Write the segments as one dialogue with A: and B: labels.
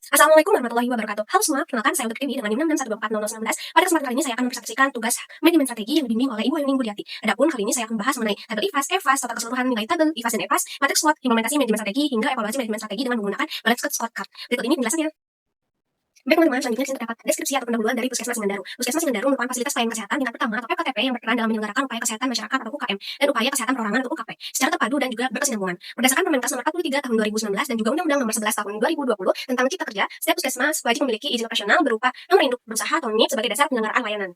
A: Assalamualaikum warahmatullahi wabarakatuh. Halo semua, perkenalkan saya Putri dengan NIM 6124019. Pada kesempatan kali ini saya akan mempresentasikan tugas manajemen strategi yang dibimbing oleh Ibu Ayuning Budiati. Adapun kali ini saya akan membahas mengenai tabel IFAS, EFAS, total keseluruhan nilai tabel IFAS dan EFAS, matriks SWOT, implementasi manajemen strategi hingga evaluasi manajemen strategi dengan menggunakan balanced scorecard. Berikut ini penjelasannya. Baik teman-teman, selanjutnya di sini terdapat deskripsi atau pendahuluan dari Puskesmas Singandaru. Puskesmas Singandaru merupakan fasilitas pelayanan kesehatan tingkat pertama atau PKTP yang berperan dalam menyelenggarakan upaya kesehatan masyarakat atau UKM dan upaya kesehatan perorangan atau UKP secara terpadu dan juga berkesinambungan. Berdasarkan Permenkes nomor 43 tahun 2019 dan juga Undang-Undang nomor 11 tahun 2020 tentang Cipta Kerja, setiap puskesmas wajib memiliki izin operasional berupa nomor induk berusaha atau NIP sebagai dasar penyelenggaraan layanan.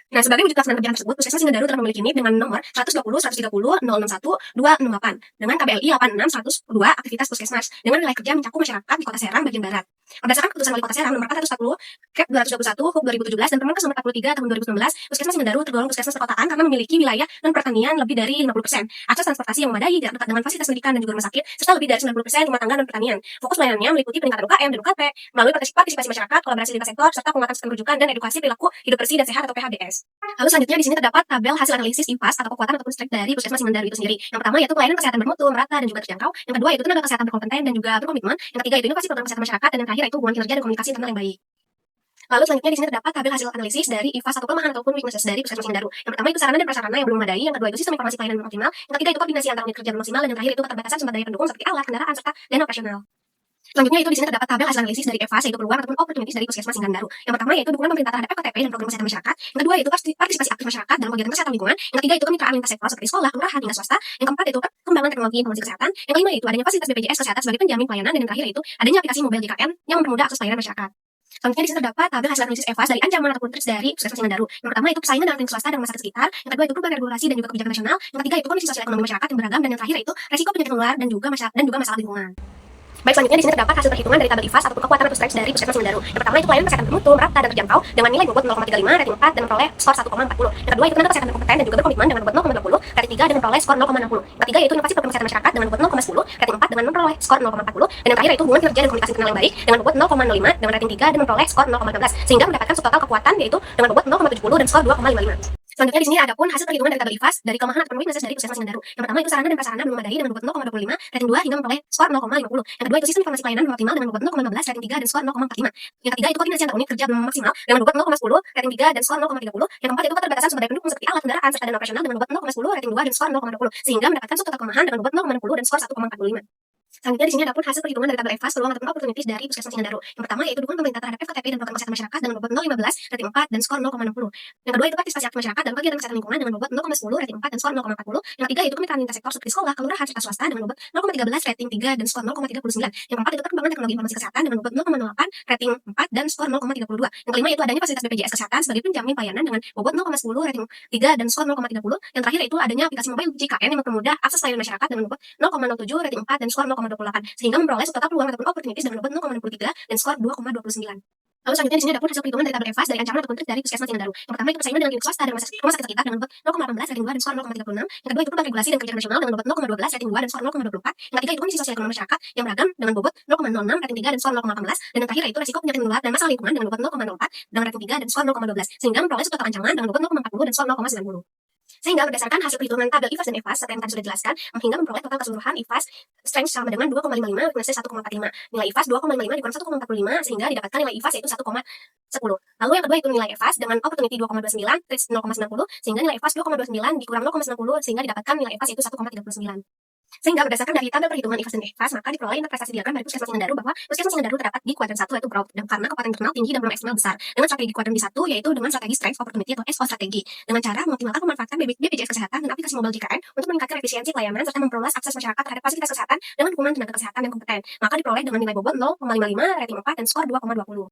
A: Nah, sebagai wujud pelaksanaan kebijakan tersebut, Puskesmas Singandaru telah memiliki NIP dengan nomor 120 130 061 268 dengan KBLI 86 102 aktivitas puskesmas dengan wilayah kerja mencakup masyarakat di Kota Serang bagian barat. Berdasarkan keputusan Wali Kota Serang nomor 440 Kep 221 Hub 2017 dan Permenkes nomor 43 tahun 2019, Puskesmas Singandaru tergolong puskesmas perkotaan karena memiliki wilayah non pertanian lebih dari 50%, akses transportasi yang memadai, jarak dekat dengan fasilitas pendidikan dan juga rumah sakit, serta lebih dari 90% rumah tangga non pertanian. Fokus pelayanannya meliputi peningkatan UKM dan UKP melalui partisipasi masyarakat, kolaborasi lintas sektor, serta penguatan sistem rujukan dan edukasi perilaku hidup bersih dan sehat atau PHBS. Lalu selanjutnya di sini terdapat tabel hasil analisis IFAS atau kekuatan ataupun strength dari Puskesmas Singandaru itu sendiri. Yang pertama yaitu pelayanan kesehatan bermutu, merata dan juga terjangkau. Yang kedua yaitu tenaga kesehatan berkompeten dan juga berkomitmen. Yang ketiga itu inovasi program kesehatan masyarakat dan yang terakhir itu hubungan kinerja dan komunikasi internal yang baik. Lalu selanjutnya di sini terdapat tabel hasil analisis dari IFAS atau kelemahan ataupun weaknesses dari Puskesmas Singandaru. Yang pertama itu sarana dan prasarana yang belum memadai, yang kedua itu sistem informasi pelayanan belum optimal, yang ketiga itu koordinasi antar unit kerja belum maksimal, dan yang terakhir itu keterbatasan sumber daya pendukung seperti alat, kendaraan serta dana operasional. Selanjutnya itu di sini terdapat tabel hasil analisis dari EFAS yaitu peluang ataupun opportunities dari Puskesmas Singandaru. Yang pertama yaitu dukungan pemerintah terhadap PKTP dan program kesehatan masyarakat. Yang kedua itu partisipasi aktif masyarakat dalam kegiatan kesehatan lingkungan. Yang ketiga itu kemitraan lintas sektor seperti sekolah, kelurahan hingga swasta. Yang keempat itu pengembangan teknologi informasi kesehatan. Yang kelima itu adanya fasilitas BPJS kesehatan sebagai penjamin pelayanan dan yang terakhir itu adanya aplikasi mobile JKN yang mempermudah akses pelayanan masyarakat. Selanjutnya di sini terdapat tabel hasil analisis EFAS dari ancaman ataupun threats dari Puskesmas Singandaru. Yang pertama itu persaingan dalam lingkup swasta dan rumah sakit sekitar. Yang kedua itu perubahan regulasi dan juga kebijakan nasional. Yang ketiga itu kondisi sosial ekonomi masyarakat yang beragam dan yang terakhir itu resiko penyakit menular dan juga masalah lingkungan. Baik, selanjutnya di sini terdapat hasil perhitungan dari tabel IFAS atau kekuatan atau strength dari Puskesmas Singandaru. Yang pertama itu pelayanan kesehatan bermutu, merata dan terjangkau dengan nilai bobot 0,35, rating 4 dan memperoleh skor 1,40. Yang kedua itu tenaga kesehatan berkompeten dan juga berkomitmen dengan bobot 0,20, rating 3 dan memperoleh skor 0,60. Yang ketiga yaitu inovasi program kesehatan masyarakat dengan bobot 0,10, rating 4 dengan memperoleh skor 0,40. Dan yang terakhir itu hubungan kinerja dan komunikasi internal yang baik dengan bobot 0,05 dengan rating 3 dan memperoleh skor 0,15 sehingga mendapatkan subtotal kekuatan yaitu dengan bobot 0,70 dan skor 2,55. Selanjutnya di sini ada pun hasil perhitungan dari tabel IFAS dari kelemahan atau weaknesses dari Puskesmas Singandaru. Yang pertama itu sarana dan prasarana belum memadai dengan bobot 0,25, rating 2 hingga memperoleh skor 0,50. Yang kedua itu sistem informasi pelayanan belum optimal dengan bobot 0,15, rating 3 dan skor 0,45. Yang ketiga itu koordinasi antar unit kerja belum maksimal dengan bobot 0,10, rating 3 dan skor 0,30. Yang keempat itu keterbatasan sumber daya pendukung seperti alat, kendaraan serta dana operasional dengan bobot 0,10, rating 2 dan skor 0,20 sehingga mendapatkan subtotal kelemahan dengan bobot 0,60 dan skor 1,45. Selanjutnya di sini ada pun hasil perhitungan dari tabel EFAS peluang ataupun opportunities dari Puskesmas Singandaru. Yang pertama yaitu dukungan pemerintah terhadap FKTP dan program kesehatan masyarakat dengan bobot 0,15, rating 4 dan skor 0,60. Yang kedua itu partisipasi aktif masyarakat dalam kegiatan kesehatan lingkungan dengan bobot 0,10, rating 4 dan skor 0,40. Yang ketiga itu kemitraan lintas sektor seperti sekolah, kelurahan serta swasta dengan bobot 0,13, rating 3 dan skor 0,39. Yang keempat itu perkembangan teknologi informasi kesehatan dengan bobot 0,08, rating 4 dan skor 0,32. Yang kelima itu adanya fasilitas BPJS kesehatan sebagai penjamin pelayanan dengan bobot 0,10, rating 3 dan skor 0,30. Yang terakhir itu adanya aplikasi mobile JKN yang mempermudah akses pelayanan masyarakat dengan bobot 0,07, rating 4 dan skor 0,28 sehingga memperoleh subtotal peluang ataupun opportunities dengan bobot 0,63 dan skor 2,29. Lalu selanjutnya di sini ada pun hasil perhitungan dari tabel EFAS dari ancaman ataupun trik dari Puskesmas Singandaru. Yang pertama itu persaingan dengan klinik swasta dan rumah sakit sekitar dengan bobot 0,18, rating 2 dan skor 0,36. Yang kedua itu perubahan regulasi dan kebijakan nasional dengan bobot 0,12, rating 2 dan skor 0,24. Yang ketiga itu kondisi sosial ekonomi masyarakat yang beragam dengan bobot 0,06, rating 3 dan skor 0,18. Dan yang terakhir itu resiko penyakit menular dan masalah lingkungan dengan bobot 0,04 dengan rating 3 dan skor 0,12 sehingga memperoleh subtotal ancaman dengan bobot 0,40 dan skor 0,90. Sehingga berdasarkan hasil perhitungan tabel IFAS dan EFAS seperti yang tadi sudah dijelaskan, hingga memperoleh total keseluruhan IFAS strength sama dengan 2,55, weakness 1,45. Nilai IFAS 2,55 dikurang 1,45 sehingga didapatkan nilai IFAS yaitu 1,10. Lalu yang kedua itu nilai EFAS dengan opportunity 2,29, threats 0,90 sehingga nilai EFAS 2,29 dikurang 0,90 sehingga didapatkan nilai EFAS yaitu 1,39. Sehingga berdasarkan dari tabel perhitungan IFAS dan EFAS, maka diperoleh interpretasi diagram dari Puskesmas Singandaru bahwa Puskesmas Singandaru terdapat di kuadran 1 yaitu broad dan karena kekuatan internal tinggi dan belum eksternal besar. Dengan strategi kuadran di 1 yaitu dengan strategi strength opportunity atau SO strategi dengan cara mengoptimalkan pemanfaatan BPJS kesehatan dan aplikasi mobile JKN untuk meningkatkan efisiensi pelayanan serta memperluas akses masyarakat terhadap fasilitas kesehatan dengan dukungan tenaga kesehatan yang kompeten. Maka diperoleh dengan nilai bobot 0,55, rating 4 dan skor 2,20.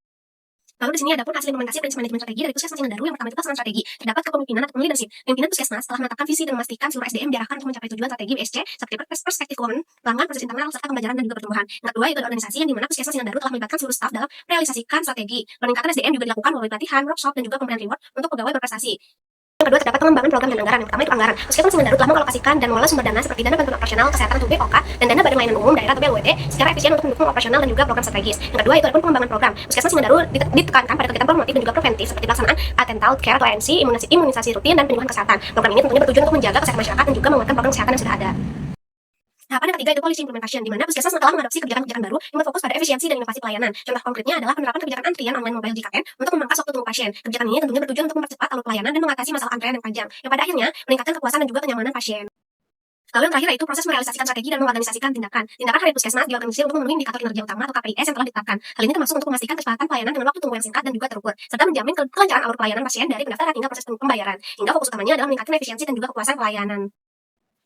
A: Lalu di sini ada pun hasil implementasi prinsip manajemen strategi dari Puskesmas Singandaru. Yang pertama itu pelaksanaan strategi. Terdapat kepemimpinan atau leadership. Pimpinan Puskesmas telah menetapkan visi dan memastikan seluruh SDM diarahkan untuk mencapai tujuan strategi BSC seperti perspektif keuangan, pelanggan, proses internal, serta pembelajaran dan juga pertumbuhan. Yang kedua itu adalah organisasi yang dimana Puskesmas Singandaru telah melibatkan seluruh staf dalam realisasikan strategi. Peningkatan SDM juga dilakukan melalui pelatihan, workshop dan juga pemberian reward untuk pegawai berprestasi. Yang kedua terdapat pengembangan program dan anggaran. Yang pertama itu anggaran. Puskesmas Singandaru telah mengalokasikan dan mengelola sumber dana seperti dana bantuan operasional kesehatan atau BOK dan dana badan layanan umum daerah atau BLWD secara efisien untuk mendukung operasional dan juga program strategis. Yang kedua itu ada pun pengembangan program. Puskesmas Singandaru ditekankan pada kegiatan promotif dan juga preventif seperti pelaksanaan antenatal care atau ANC, imunisasi rutin dan penyuluhan kesehatan. Program ini tentunya bertujuan untuk menjaga kesehatan masyarakat dan juga menguatkan program kesehatan yang sudah ada. Tahapan yang ketiga itu policy implementation, di mana Puskesmas telah mengadopsi kebijakan-kebijakan baru yang berfokus pada efisiensi dan inovasi pelayanan. Contoh konkretnya adalah penerapan kebijakan antrian online mobile JKN untuk memangkas waktu tunggu pasien. Kebijakan ini tentunya bertujuan untuk mempercepat alur pelayanan dan mengatasi masalah antrean yang panjang, yang pada akhirnya meningkatkan kepuasan dan juga kenyamanan pasien. Lalu yang terakhir yaitu proses merealisasikan strategi dan mengorganisasikan tindakan. Tindakan harian Puskesmas diorganisir untuk memenuhi indikator kinerja utama atau KPIs yang telah ditetapkan. Hal ini termasuk untuk memastikan kecepatan pelayanan dengan waktu tunggu yang singkat dan juga terukur, serta menjamin kelancaran alur pelayanan pasien dari pendaftaran hingga proses pembayaran. Hingga fokus utamanya adalah meningkatkan efisiensi dan juga kepuasan pelayanan.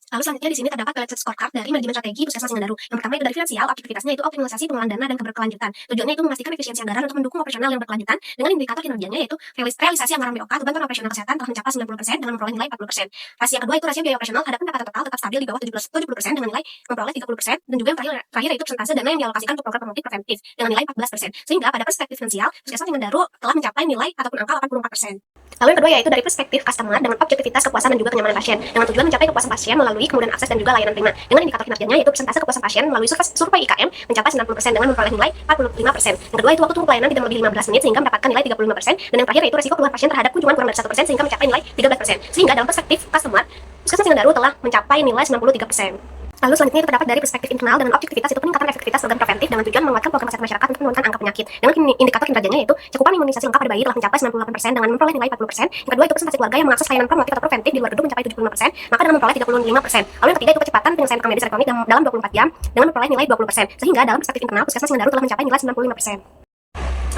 A: Lalu selanjutnya di sini terdapat balanced scorecard dari manajemen strategi Puskesmas Singandaru. Yang pertama itu dari finansial, objektivitasnya itu optimalisasi pengelolaan dana dan keberkelanjutan. Tujuannya itu memastikan efisiensi anggaran untuk mendukung operasional yang berkelanjutan dengan indikator kinerjanya yaitu realisasi anggaran BOK atau bantuan operasional kesehatan telah mencapai 90% dengan memperoleh nilai 40%. Fase yang kedua itu rasio biaya operasional terhadap pendapatan total tetap stabil di bawah 70% dengan nilai memperoleh 30%, dan juga yang terakhir itu persentase dana yang dialokasikan untuk program promotif preventif dengan nilai 14%. Sehingga pada perspektif finansial, Puskesmas Singandaru telah mencapai nilai ataupun angka 84%. Lalu yang kedua yaitu dari perspektif customer dengan objektivitas kepuasan dan juga kenyamanan pasien, dengan tujuan mencapai kepuasan pasien melalui kemudahan akses dan juga layanan prima. Dengan indikator kinerjanya yaitu persentase kepuasan pasien melalui survei IKM mencapai 90% dengan memperoleh nilai 45%. Yang kedua itu waktu tunggu pelayanan tidak lebih 15 menit sehingga mendapatkan nilai 35%, dan yang terakhir yaitu resiko keluhan pasien terhadap kunjungan kurang dari 1% sehingga mencapai nilai 13%. Sehingga dalam perspektif customer, Puskesmas Singandaru telah mencapai nilai 93%. Lalu selanjutnya itu terdapat dari perspektif internal dengan objektivitas itu peningkatan efektivitas program preventif dengan tujuan menguatkan program kesehatan masyarakat untuk menurunkan angka penyakit. Dengan indikator kinerjanya yaitu cakupan imunisasi lengkap pada bayi telah mencapai 98% dengan memperoleh nilai 40%. Yang kedua itu presentasi keluarga yang mengakses layanan promotif atau preventif di luar gedung mencapai 75%, maka dengan memperoleh 35%. Lalu yang ketiga itu kecepatan penyelesaian rekam medis elektronik dalam 24 jam dengan memperoleh nilai 20%. Sehingga dalam perspektif internal Puskesmas Singandaru telah mencapai nilai 95%.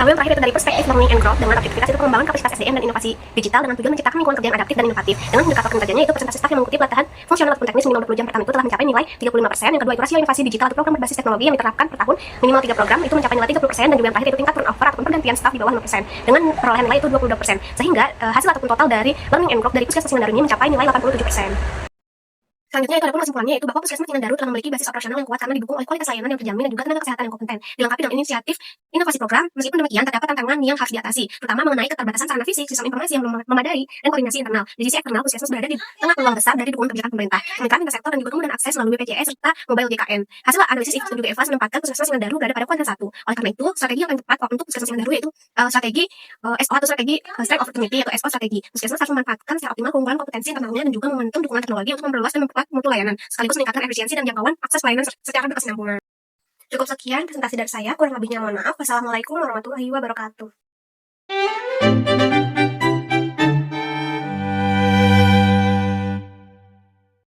A: Lalu yang terakhir itu dari perspektif learning and growth dengan objektivitas itu pengembangan kapasitas SDM dan inovasi digital dengan tujuan menciptakan lingkungan kerja yang adaptif dan inovatif. Dengan indikator kinerjanya itu persentase staf yang mengikuti pelatihan fungsional ataupun teknis minimal 20 jam per tahun itu telah mencapai nilai 35%. Yang kedua itu rasio inovasi digital atau program berbasis teknologi yang diterapkan per tahun minimal 3 program itu mencapai nilai 30%, dan juga yang terakhir itu tingkat turnover ataupun pergantian staf di bawah 0% dengan perolehan nilai itu 22%. Sehingga hasil ataupun total dari learning and growth dari Puskesmas Singandaru ini mencapai nilai 87%. Selanjutnya itu ada pun kesimpulannya yaitu bahwa Puskesmas Singandaru telah memiliki basis operasional yang kuat karena didukung oleh kualitas layanan yang terjamin dan juga tenaga kesehatan yang kompeten. Dilengkapi dengan inisiatif inovasi program, meskipun demikian terdapat tantangan yang harus diatasi, terutama mengenai keterbatasan sarana fisik, sistem informasi yang belum memadai, dan koordinasi internal. Di sisi eksternal, Puskesmas berada di tengah peluang besar dari dukungan kebijakan pemerintah, kemitraan intersektor dan juga kemudahan akses melalui BPJS serta mobile JKN. Hasil analisis dan juga evaluasi menempatkan Puskesmas Singandaru berada pada kuadran 1. Oleh karena itu, strategi yang paling tepat untuk Puskesmas Singandaru yaitu strategi SO atau strategi Strength Opportunity atau SO strategi. Puskesmas harus memanfaatkan secara optimal keunggulan kompetensi internalnya dan juga momentum dukungan teknologi untuk memperluas dan memperkuat mutu layanan, sekaligus meningkatkan efisiensi dan jangkauan akses pelayanan secara berkesinambungan. Cukup sekian presentasi dari saya, kurang lebihnya mohon maaf. Wassalamualaikum warahmatullahi wabarakatuh.